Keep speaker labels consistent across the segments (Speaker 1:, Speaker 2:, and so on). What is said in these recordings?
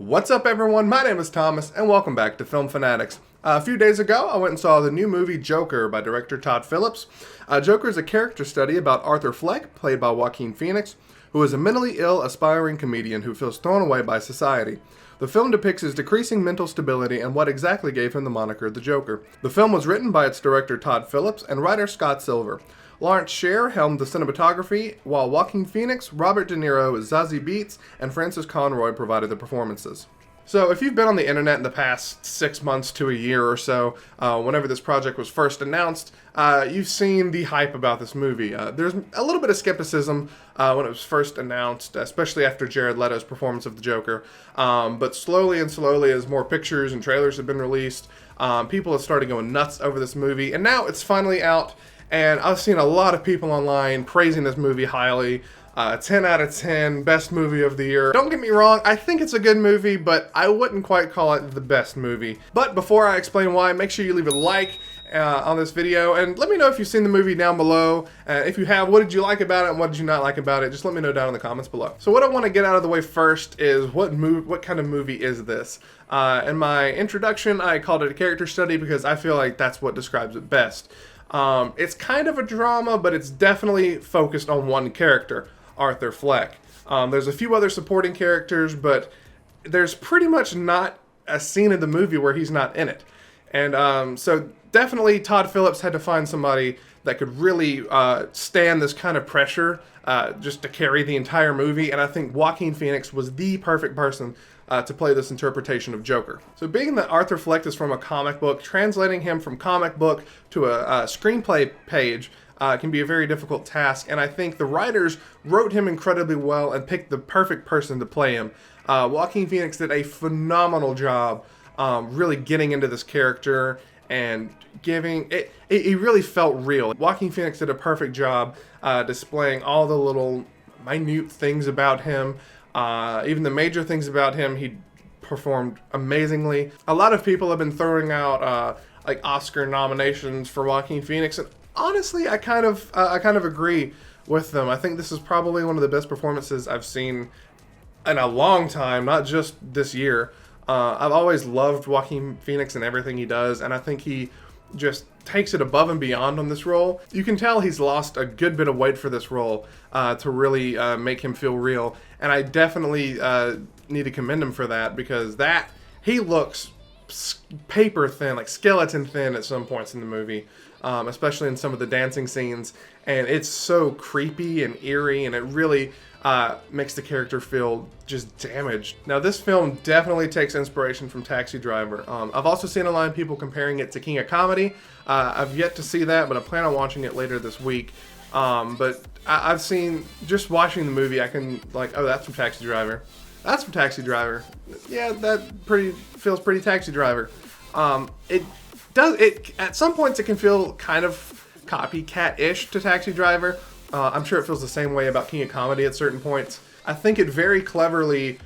Speaker 1: What's up, everyone? My name is Thomas, and welcome back to Film Fanatics. A few days ago, I went and saw the new movie Joker by director Todd Phillips. Joker is a character study about Arthur Fleck, played by Joaquin Phoenix, who is a mentally ill, aspiring comedian who feels thrown away by society. The film depicts his decreasing mental stability and what exactly gave him the moniker the Joker. The film was written by its director Todd Phillips and writer Scott Silver. Lawrence Sher helmed the cinematography, while Joaquin Phoenix, Robert DeNiro, Zazie Beetz, and Frances Conroy provided the performances. So if you've been on the internet in the past 6 months to a year or so, whenever this project was first announced, you've seen the hype about this movie. There's a little bit of skepticism when it was first announced, especially after Jared Leto's performance of the Joker. But slowly and slowly, as more pictures and trailers have been released, people have started going nuts over this movie, and now it's finally out. And I've seen a lot of people online praising this movie highly. 10 out of 10, best movie of the year. Don't get me wrong, I think it's a good movie, but I wouldn't quite call it the best movie. But before I explain why, make sure you leave a like on this video, and let me know if you've seen the movie down below. If you have, what did you like about it and what did you not like about it? Just let me know down in the comments below. So what I want to get out of the way first is what kind of movie is this? In my introduction, I called it a character study because I feel like that's what describes it best. It's kind of a drama, but it's definitely focused on one character, Arthur Fleck. There's a few other supporting characters, but there's pretty much not a scene in the movie where he's not in it. And so definitely Todd Phillips had to find somebody that could really stand this kind of pressure just to carry the entire movie. And I think Joaquin Phoenix was the perfect person to play this interpretation of Joker. So being that Arthur Fleck is from a comic book, translating him from comic book to a screenplay page can be a very difficult task, and I think the writers wrote him incredibly well and picked the perfect person to play him. Joaquin Phoenix did a phenomenal job really getting into this character and giving it, it really felt real. Joaquin Phoenix did a perfect job displaying all the little minute things about him. Even the major things about him, he performed amazingly. A lot of people have been throwing out like Oscar nominations for Joaquin Phoenix, and honestly, I kind of agree with them. I think this is probably one of the best performances I've seen in a long time, not just this year. I've always loved Joaquin Phoenix and everything he does, and I think he just takes it above and beyond on this role. You can tell he's lost a good bit of weight for this role to really make him feel real, and I definitely need to commend him for that, because he looks paper thin, like skeleton thin at some points in the movie, especially in some of the dancing scenes, and it's so creepy and eerie, and it really makes the character feel just damaged. Now, this film definitely takes inspiration from Taxi Driver. I've also seen a lot of people comparing it to King of Comedy. I've yet to see that, but I plan on watching it later this week. But I've seen, just watching the movie, I can like, oh, that's from Taxi Driver. That's from Taxi Driver. Yeah, that feels pretty Taxi Driver. At some points it can feel kind of copycat-ish to Taxi Driver. I'm sure it feels the same way about King of Comedy at certain points. I think it very cleverly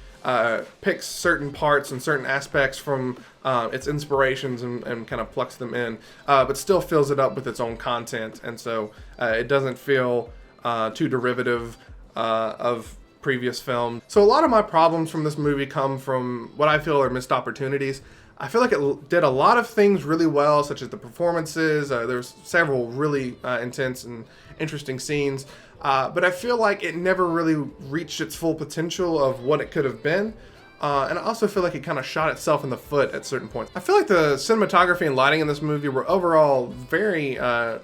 Speaker 1: picks certain parts and certain aspects from its inspirations and kind of plucks them in, but still fills it up with its own content, and so it doesn't feel too derivative of previous film. So a lot of my problems from this movie come from what I feel are missed opportunities. I feel like it did a lot of things really well, such as the performances. There's several really intense and interesting scenes, but I feel like it never really reached its full potential of what it could have been. And I also feel like it kind of shot itself in the foot at certain points. I feel like the cinematography and lighting in this movie were overall very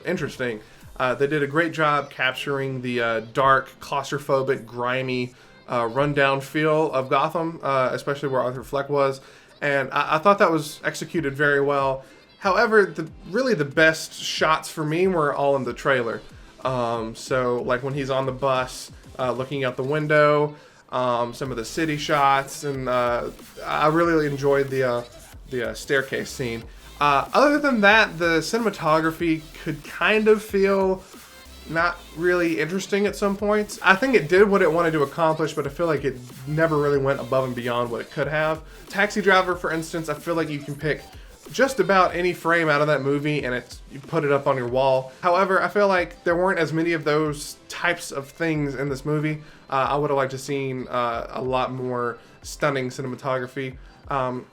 Speaker 1: interesting. They did a great job capturing the dark, claustrophobic, grimy, rundown feel of Gotham, especially where Arthur Fleck was. And I thought that was executed very well. However, really the best shots for me were all in the trailer. So like when he's on the bus, looking out the window, some of the city shots, and I really enjoyed the staircase scene. Other than that, the cinematography could kind of feel not really interesting at some points. I think it did what it wanted to accomplish, but I feel like it never really went above and beyond what it could have. Taxi Driver, for instance, I feel like you can pick just about any frame out of that movie and you put it up on your wall. However, I feel like there weren't as many of those types of things in this movie. I would have liked to seen a lot more stunning cinematography.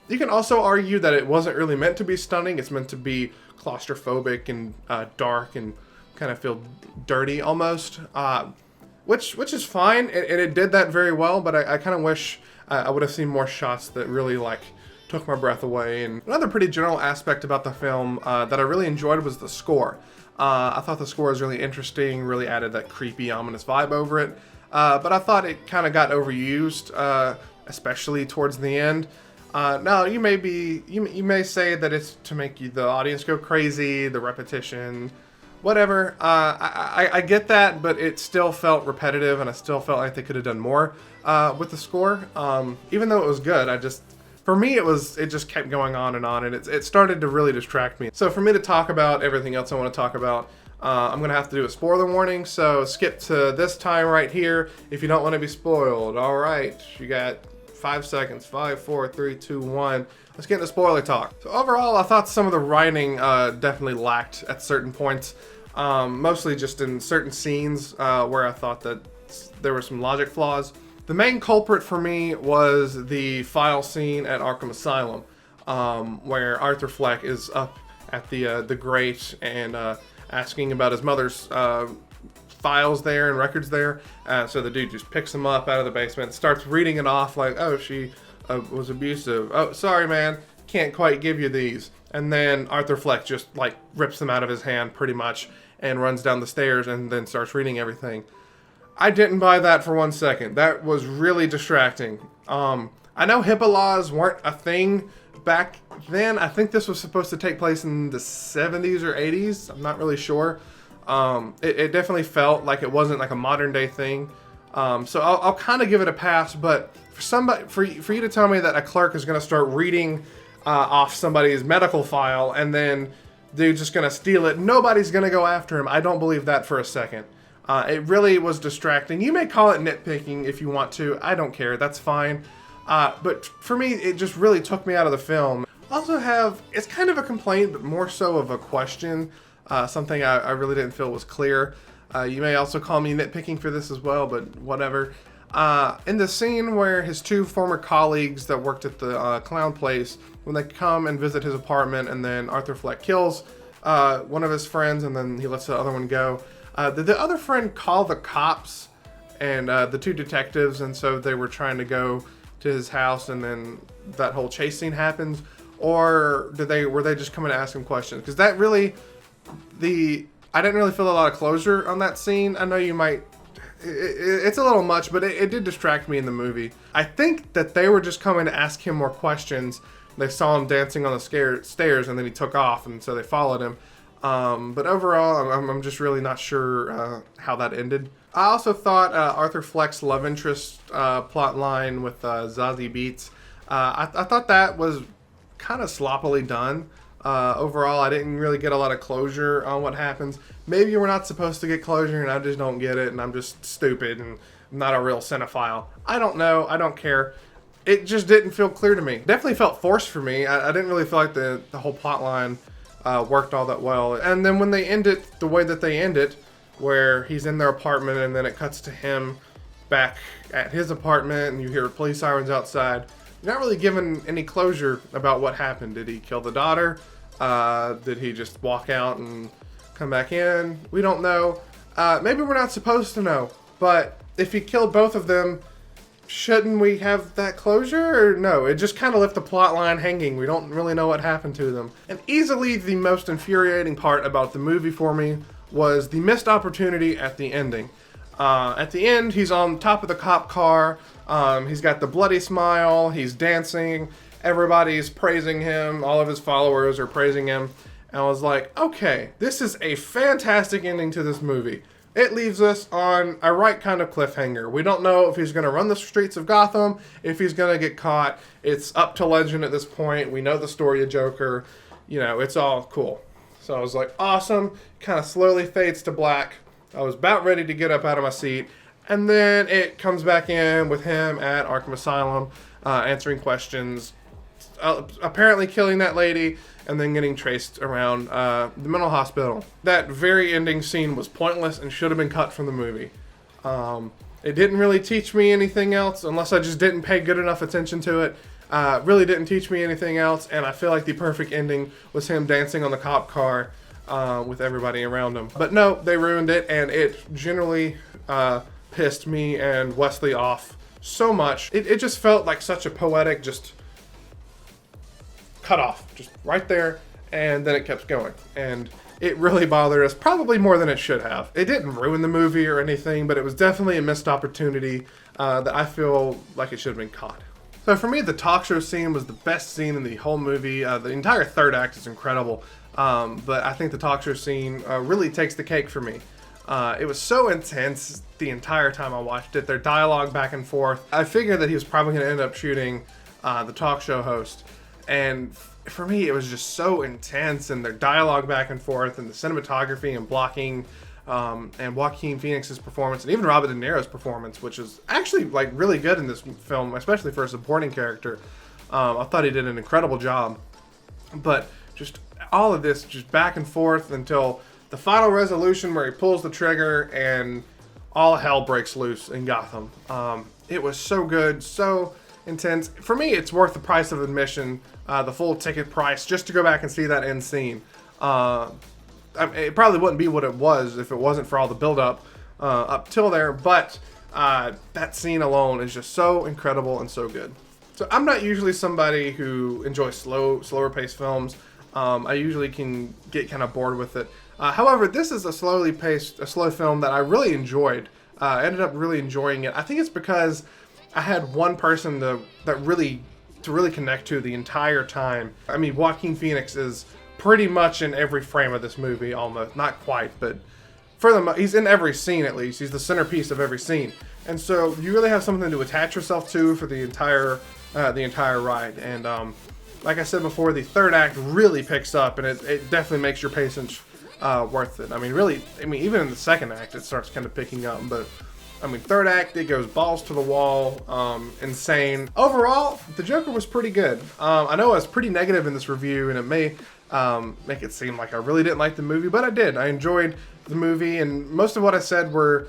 Speaker 1: You can also argue that it wasn't really meant to be stunning. It's meant to be claustrophobic and dark and kind of feel dirty almost, which is fine, and it did that very well. But I kind of wish I would have seen more shots that really like took my breath away. And another pretty general aspect about the film that I really enjoyed was the score. I thought the score was really interesting, really added that creepy, ominous vibe over it. But I thought it kind of got overused, especially towards the end. Now you may say that it's to make the audience go crazy, the repetition, whatever. I get that, but it still felt repetitive, and I still felt like they could have done more with the score. Even though it was good, for me it just kept going on, and it started to really distract me. So for me to talk about everything else I want to talk about, I'm gonna have to do a spoiler warning. So skip to this time right here if you don't want to be spoiled. All right, you got 5 seconds. 5, 4, 3, 2, 1. Let's get into spoiler talk. So overall, I thought some of the writing definitely lacked at certain points. Mostly just in certain scenes where I thought that there were some logic flaws. The main culprit for me was the file scene at Arkham Asylum, where Arthur Fleck is up at the grate and asking about his mother's files there and records there. So the dude just picks them up out of the basement, starts reading it off like, oh, she was abusive. Oh, sorry, man, can't quite give you these. And then Arthur Fleck just like rips them out of his hand pretty much and runs down the stairs and then starts reading everything. I didn't buy that for 1 second. That was really distracting. I know HIPAA laws weren't a thing back then. I think this was supposed to take place in the 70s or 80s. I'm not really sure. It definitely felt like it wasn't like a modern day thing. So I'll kind of give it a pass, but for you to tell me that a clerk is going to start reading off somebody's medical file and then they're just going to steal it, nobody's going to go after him. I don't believe that for a second. It really was distracting. You may call it nitpicking if you want to. I don't care. That's fine. But for me, it just really took me out of the film. I also it's kind of a complaint, but more so of a question. Something I really didn't feel was clear. You may also call me nitpicking for this as well, but whatever. In the scene where his 2 former colleagues that worked at the clown place, when they come and visit his apartment, and then Arthur Fleck kills one of his friends, and then he lets the other one go. Did the other friend call the cops and the 2 detectives, and so they were trying to go to his house, and then that whole chase scene happens? Or were they just coming to ask him questions? Because that really... I didn't really feel a lot of closure on that scene. I know you might... It's a little much, but it did distract me in the movie. I think that they were just coming to ask him more questions. They saw him dancing on the stairs, and then he took off, and so they followed him. But overall, I'm just really not sure how that ended. I also thought Arthur Fleck's love interest plot line with Zazie Beetz, I thought that was kind of sloppily done. Overall, I didn't really get a lot of closure on what happens. Maybe we're not supposed to get closure and I just don't get it and I'm just stupid and not a real cinephile. I don't know. I don't care. It just didn't feel clear to me. Definitely felt forced for me. I didn't really feel like the whole plot line worked all that well. And then when they end it the way that they end it, where he's in their apartment and then it cuts to him back at his apartment and you hear police sirens outside, you're not really given any closure about what happened. Did he kill the daughter? Did he just walk out and come back in? We don't know. Maybe we're not supposed to know. But if he killed both of them, shouldn't we have that closure? Or no, it just kind of left the plot line hanging. We don't really know what happened to them. And easily the most infuriating part about the movie for me was the missed opportunity at the ending. At the end, he's on top of the cop car. He's got the bloody smile. He's dancing. Everybody's praising him. All of his followers are praising him. And I was like, okay, this is a fantastic ending to this movie. It leaves us on a right kind of cliffhanger. We don't know if he's going to run the streets of Gotham, if he's going to get caught. It's up to legend at this point. We know the story of Joker. You know, it's all cool. So I was like, awesome. Kind of slowly fades to black. I was about ready to get up out of my seat. And then it comes back in with him at Arkham Asylum, answering questions, apparently killing that lady, and then getting traced around the mental hospital. That very ending scene was pointless and should have been cut from the movie. It didn't really teach me anything else, unless I just didn't pay good enough attention to it. Really didn't teach me anything else, and I feel like the perfect ending was him dancing on the cop car with everybody around him. But no, they ruined it, and it generally pissed me and Wesley off so much. It just felt like such a poetic, just cut off, just right there, and then it kept going. And it really bothered us, probably more than it should have. It didn't ruin the movie or anything, but it was definitely a missed opportunity that I feel like it should have been caught. So for me, the talk show scene was the best scene in the whole movie. The entire third act is incredible, but I think the talk show scene really takes the cake for me. It was so intense the entire time I watched it. Their dialogue back and forth. I figured that he was probably going to end up shooting the talk show host. And for me, it was just so intense, and their dialogue back and forth, and the cinematography and blocking, and Joaquin Phoenix's performance, and even Robert De Niro's performance, which is actually like really good in this film, especially for a supporting character. I thought he did an incredible job. But just all of this, just back and forth until the final resolution where he pulls the trigger and all hell breaks loose in Gotham. It was so good, so intense. For me, it's worth the price of admission, the full ticket price, just to go back and see that end scene. It probably wouldn't be what it was if it wasn't for all the build-up up till there, but that scene alone is just so incredible and so good. So I'm not usually somebody who enjoys slower paced films. I usually can get kind of bored with it. However, this is a slow film that I really enjoyed. I ended up really enjoying it. I think it's because I had one person to really connect to the entire time. I mean, Joaquin Phoenix is pretty much in every frame of this movie, almost. Not quite, but he's in every scene at least. He's the centerpiece of every scene. And so you really have something to attach yourself to for the entire ride. And like I said before, the third act really picks up, and it definitely makes your patience worth it. I mean, really, even in the second act, it starts kind of picking up, but third act, it goes balls to the wall, insane. Overall, the Joker was pretty good. I know I was pretty negative in this review, and it may make it seem like I really didn't like the movie, but I did. I enjoyed the movie, and most of what I said were,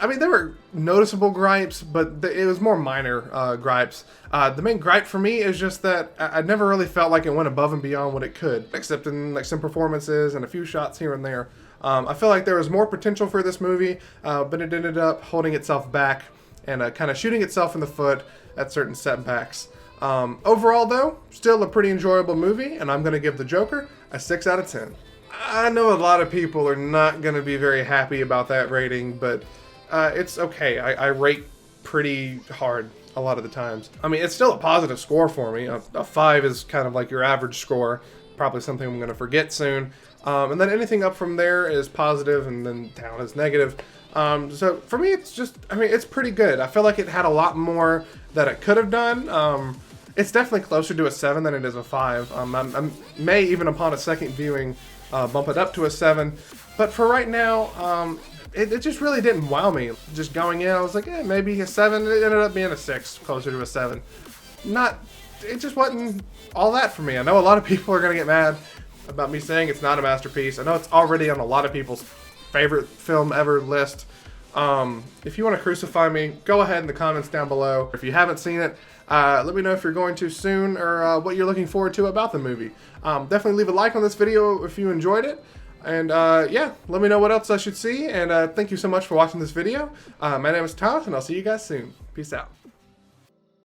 Speaker 1: there were noticeable gripes, but it was more minor gripes. The main gripe for me is just that I never really felt like it went above and beyond what it could, except in like some performances and a few shots here and there. I feel like there was more potential for this movie, but it ended up holding itself back and kind of shooting itself in the foot at certain setbacks. Overall, though, still a pretty enjoyable movie, and I'm going to give The Joker a 6 out of 10. I know a lot of people are not going to be very happy about that rating, but it's okay. I rate pretty hard a lot of the times. It's still a positive score for me. A 5 is kind of like your average score, probably something I'm going to forget soon. And then anything up from there is positive, and then down is negative. So for me, it's just, it's pretty good. I feel like it had a lot more that it could have done. It's definitely closer to a 7 than it is a 5. I may, even upon a second viewing, bump it up to a 7. But for right now, it just really didn't wow me. Just going in, I was like, maybe a 7. It ended up being a 6, closer to a 7. It just wasn't all that for me. I know a lot of people are going to get mad about me saying it's not a masterpiece. I know it's already on a lot of people's favorite film ever list. If you want to crucify me, go ahead in the comments down below. If you haven't seen it, let me know if you're going to soon, or what you're looking forward to about the movie. Definitely leave a like on this video if you enjoyed it. And yeah, let me know what else I should see. And thank you so much for watching this video. My name is Todd, and I'll see you guys soon. Peace out.